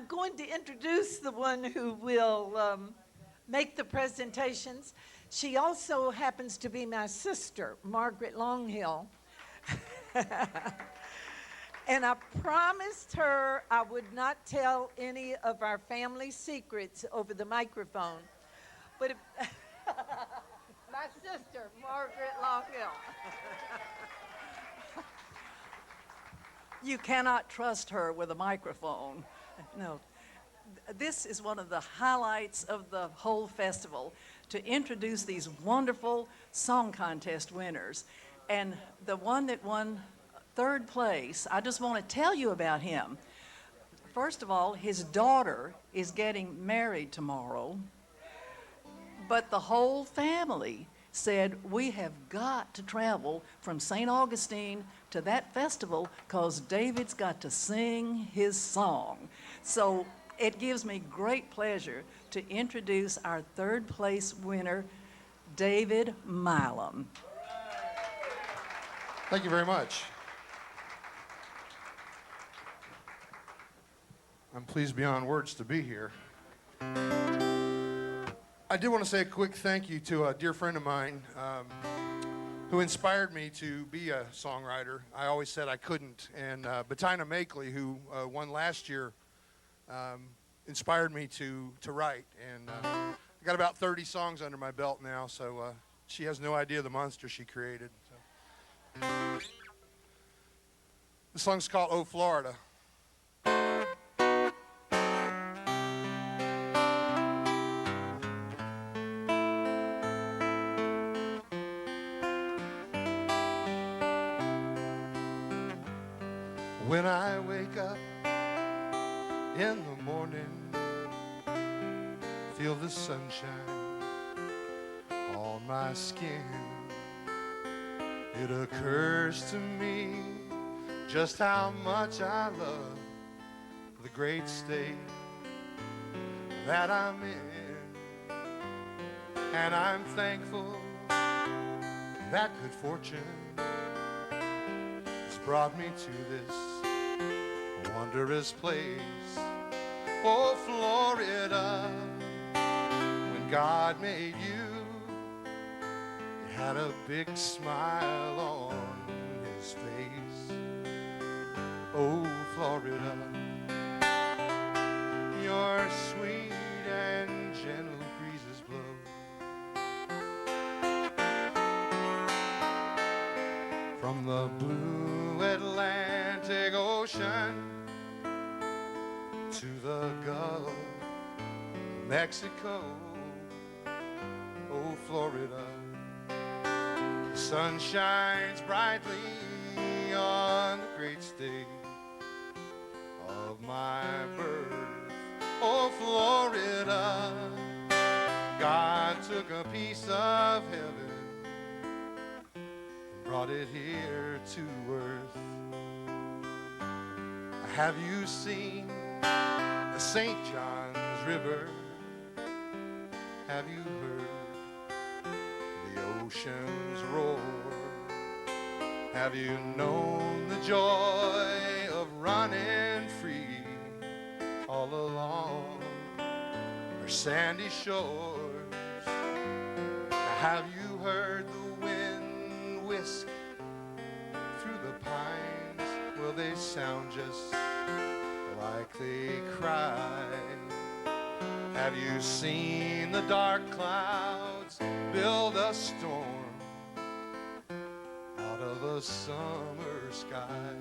going to introduce the one who will make the presentations. She also happens to be my sister, Margaret Longhill. And I promised her I would not tell any of our family secrets over the microphone. But if, my sister, Margaret Longhill. You cannot trust her with a microphone. No. This is one of the highlights of the whole festival, to introduce these wonderful song contest winners. And the one that won third place, I just want to tell you about him. First of all, his daughter is getting married tomorrow, but the whole family said, we have got to travel from St. Augustine to that festival because David's got to sing his song. So it gives me great pleasure to introduce our third place winner, David Milam. Thank you very much. I'm pleased beyond words to be here. I did want to say a quick thank you to a dear friend of mine who inspired me to be a songwriter. I always said I couldn't. And Bettina Makeley, who won last year, inspired me to write. And I got about 30 songs under my belt now, so she has no idea the monster she created. So. This song's called Oh, Florida. When I wake up in the morning, feel the sunshine on my skin, it occurs to me just how much I love the great state that I'm in. And I'm thankful that good fortune has brought me to this wondrous place. Oh, Florida, when God made you, he had a big smile on his face. Oh, Florida, your sweet and gentle breezes blow from the blue Atlantic Ocean to the Gulf of Mexico. Oh, Florida, the sun shines brightly on the great state of my birth. Oh, Florida, God took a piece of heaven and brought it here to earth. Have you seen the St. John's River? Have you heard the ocean's roar? Have you known the joy of running free all along our sandy shores? Have you heard the wind whisk through the pines? Will they sound just like they cry? Have you seen the dark clouds build a storm out of the summer sky?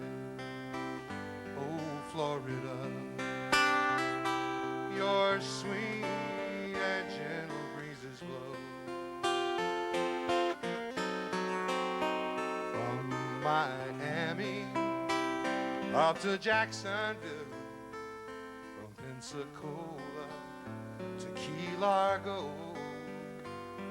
Oh, Florida, your sweet and gentle breezes blow from Miami up to Jacksonville, from Pensacola to Key Largo.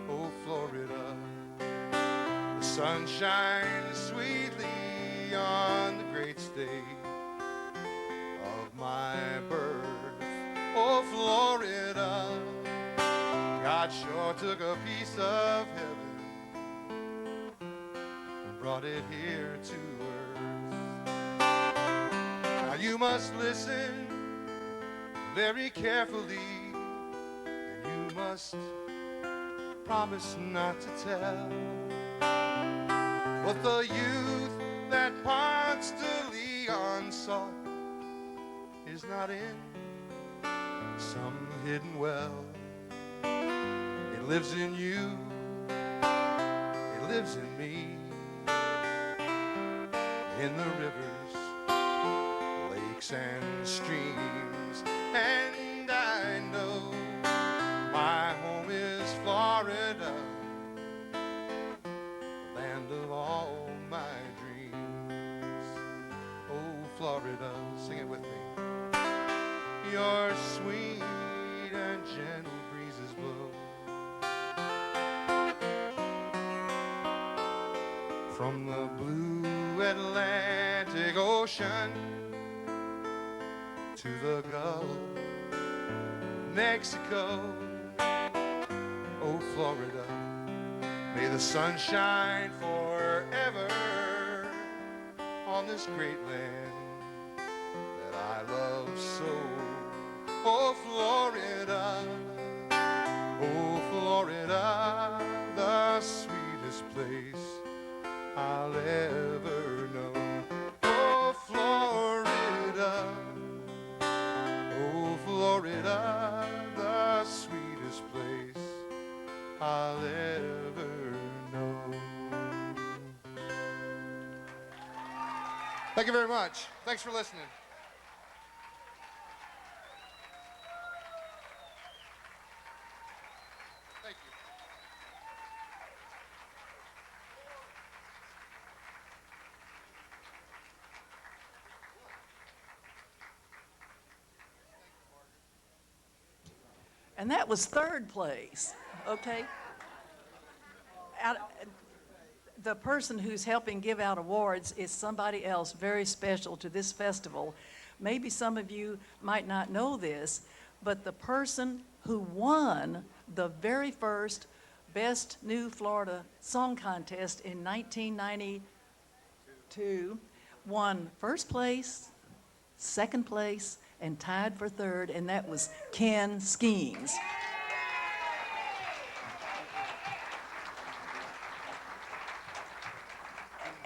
Oh, Florida, the sun shines sweetly on the great state of my birth. Oh, Florida, God sure took a piece of heaven and brought it here to earth. Now you must listen very carefully, and you must promise not to tell what the youth that parts to Leon sought is not in some hidden well. It lives in you, it lives in me, in the rivers, lakes and streams. And I know my home is Florida, land of all my dreams. Oh, Florida, sing it with me. Your sweet and gentle breezes blow from the blue Atlantic Ocean to the Gulf of Mexico. Oh, Florida, may the sun shine forever on this great land that I love so. Oh, Florida, the sweetest place I'll ever know. Oh, Florida, the sweetest place I'll ever know. Thank you very much. Thanks for listening. Thank you. And that was third place, okay? The person who's helping give out awards is somebody else very special to this festival. Maybe some of you might not know this, but the person who won the very first Best New Florida Song Contest in 1992 won first place, second place, and tied for third, and that was Ken Skeens.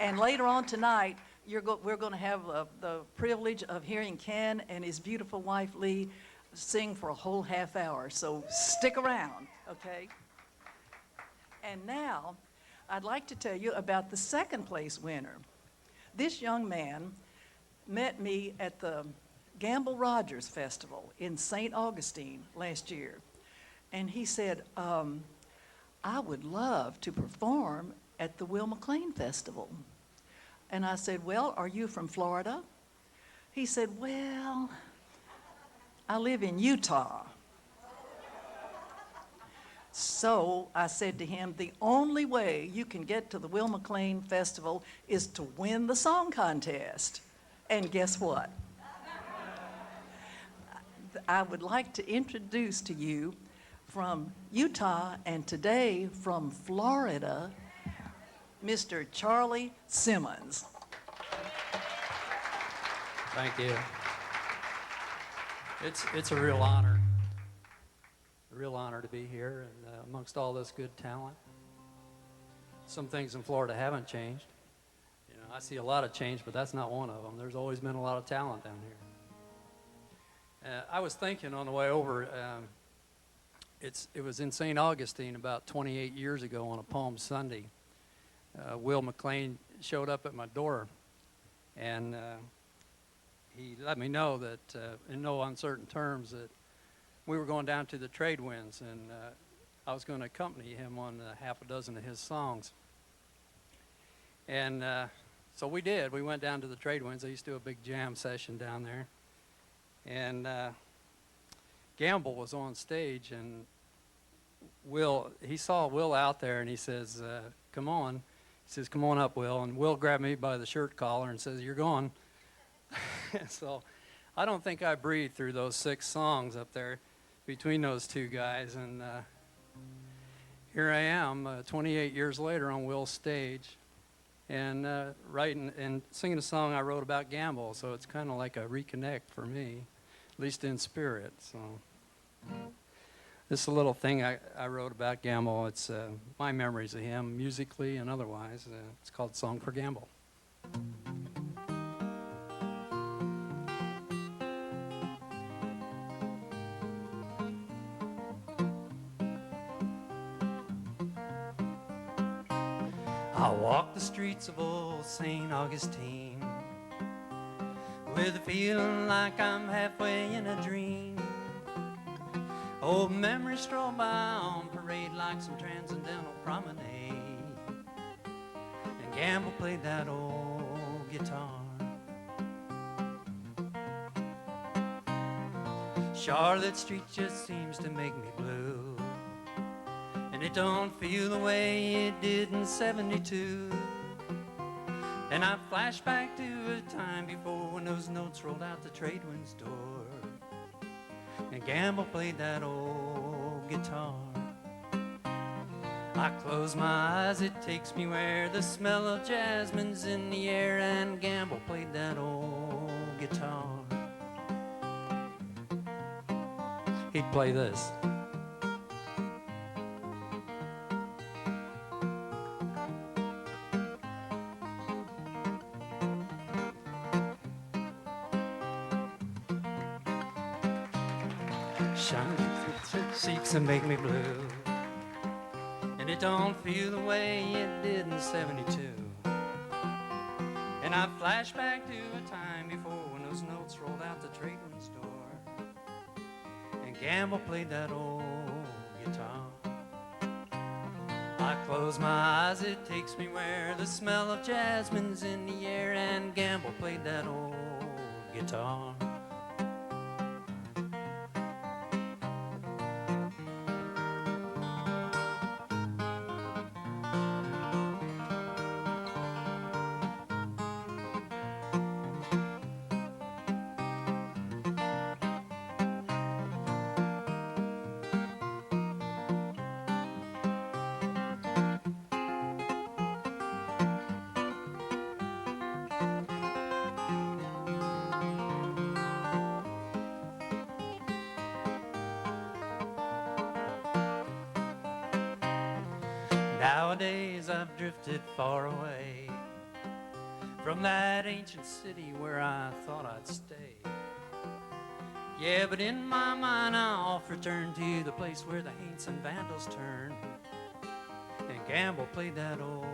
And later on tonight, we're going to have the privilege of hearing Ken and his beautiful wife, Lee, sing for a whole half hour. So stick around, okay? And now, I'd like to tell you about the second place winner. This young man met me at the Gamble Rogers Festival in St. Augustine last year. And he said, I would love to perform at the Will McLean Festival. And I said, well, are you from Florida? He said, well, I live in Utah. So I said to him, the only way you can get to the Will McLean Festival is to win the song contest. And guess what? I would like to introduce to you from Utah and today from Florida, Mr. Charley Simmons. Thank you. It's a real honor to be here and amongst all this good talent. Some things in Florida haven't changed. You know, I see a lot of change, but that's not one of them. There's always been a lot of talent down here. I was thinking on the way over, it was in St. Augustine about 28 years ago on a Palm Sunday. Will McLean showed up at my door, and he let me know that, in no uncertain terms, that we were going down to the trade winds, and I was going to accompany him on half a dozen of his songs. And so we did. We went down to the trade winds. They used to do a big jam session down there. And Gamble was on stage, and he saw Will out there, and he says, come on. He says, come on up, Will. And Will grabbed me by the shirt collar and says, you're going. So I don't think I breathed through those 6 songs up there between those two guys. And here I am 28 years later on Will's stage and writing and singing a song I wrote about Gamble. So it's kind of like a reconnect for me. at least in spirit. So this is a little thing I wrote about Gamble. It's my memories of him, musically and otherwise. It's called Song for Gamble. I'll walk the streets of old St. Augustine with a feeling like I'm halfway in a dream. Old memories stroll by on parade like some transcendental promenade. And Gamble played that old guitar. Charlotte Street just seems to make me blue, and it don't feel the way it did in '72. And I flash back to a time before when those notes rolled out the Tradewinds door, and Gamble played that old guitar. I close my eyes, it takes me where the smell of jasmine's in the air, and Gamble played that old guitar. He'd play this. Shine seeks and make me blue, and it don't feel the way it did in '72. And I flash back to a time before when those notes rolled out the Tradewinds door, and Gamble played that old guitar. I close my eyes, it takes me where the smell of jasmine's in the air, and Gamble played that old guitar. Nowadays I've drifted far away from that ancient city where I thought I'd stay. Yeah, but in my mind I oft return to the place where the Haints and Vandals turn, and Gamble played that old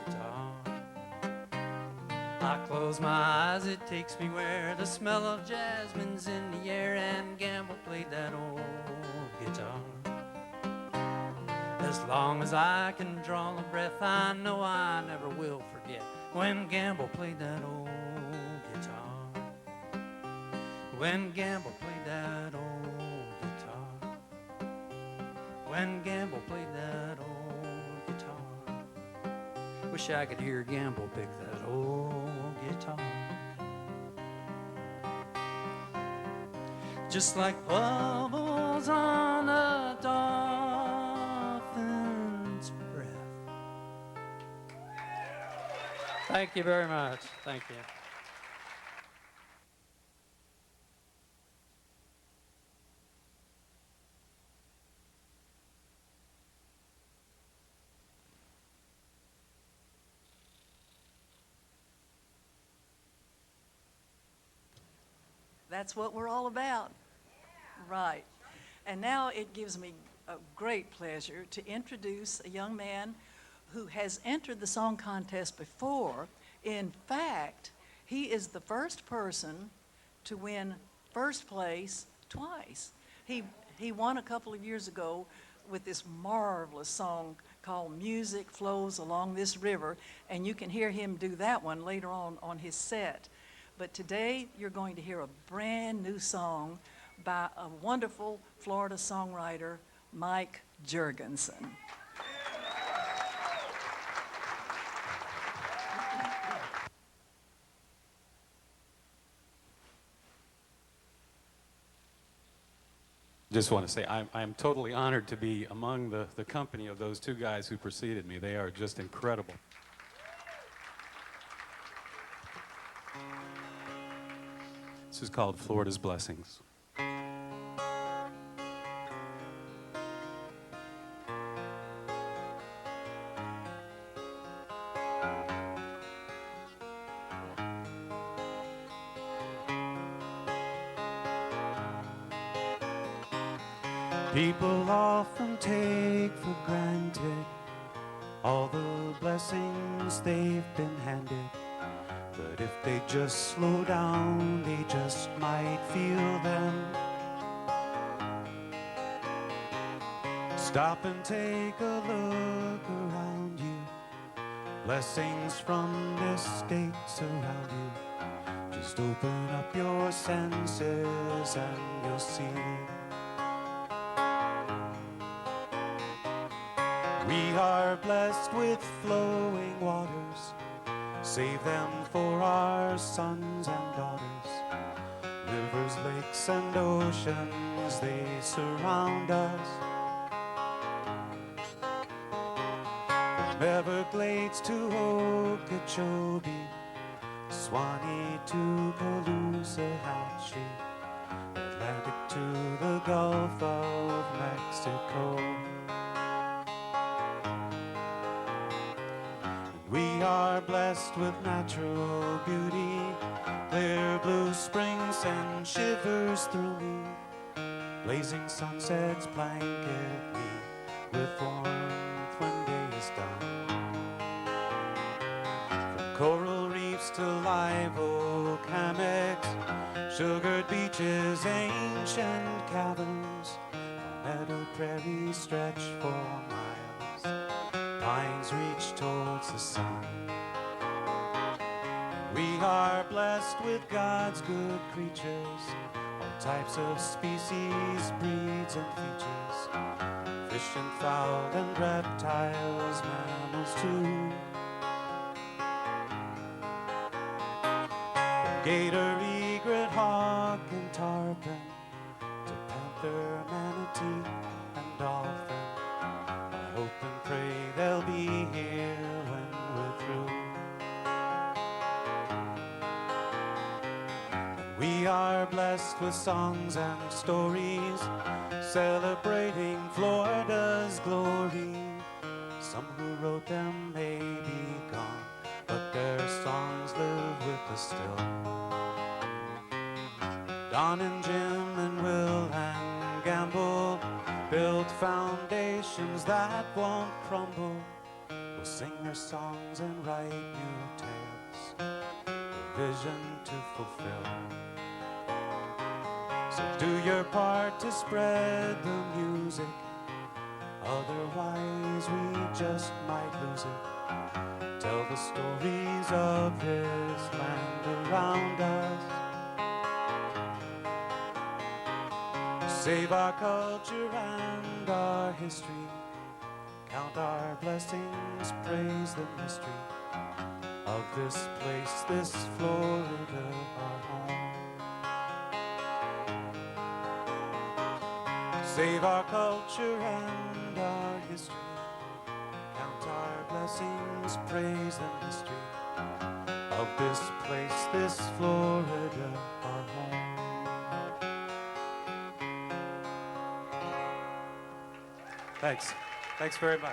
guitar. I close my eyes, it takes me where the smell of jasmine's in the air, and Gamble played that old guitar. As long as I can draw a breath, I know I never will forget when Gamble played that old guitar. When Gamble played that old guitar. When Gamble played that old guitar. Wish I could hear Gamble pick that old guitar. Just like bubbles on a dolphin's breath. Thank you very much. Thank you. That's what we're all about. Right. And now it gives me a great pleasure to introduce a young man who has entered the song contest before. In fact, he is the first person to win first place twice. He won a couple of years ago with this marvelous song called Music Flows Along This River, and you can hear him do that one later on his set. But today you're going to hear a brand new song by a wonderful Florida songwriter, Mike Jurgensen. Just want to say I'm totally honored to be among the company of those two guys who preceded me. They are just incredible. This is called Florida's Blessings. People often take for granted all the blessings they've been handed. But if they just slow down, they just might feel them. Stop and take a look around you. Blessings from this state surround you. Just open up your senses and you'll see. We are blessed with flowing waters. Save them for our sons and daughters. Rivers, lakes, and oceans, they surround us. From Everglades to Okeechobee, Swanee to Caloosahatchee, Atlantic to the Gulf of Mexico. We are blessed with natural beauty. Clear blue springs send shivers through me. Blazing sunsets blanket me with warmth when day is done. From coral reefs to live oak hammocks, sugared beaches, ancient caverns, meadow prairies stretch for miles. Pines reach towards the sun. We are blessed with God's good creatures, all types of species, breeds, and features. Fish and fowl and reptiles, mammals too. From gator, egret, hawk, and tarpon to panther, manatee, and dolphin. I hope and pray they'll be here when we're through. And we are blessed with songs and stories, celebrating Florida's glory. Some who wrote them may be gone, but their songs live with us still. Don and Jim and Will and Gamble built foundations that won't crumble. We'll sing their songs and write new tales, a vision to fulfill. So do your part to spread the music, otherwise we just might lose it. Tell the stories of this land around us. Save our culture and our history. Count our blessings, praise the mystery of this place, this Florida, our home. Save our culture and our history. Count our blessings, praise the mystery of this place, this Florida, our home. Thanks. Thanks very much.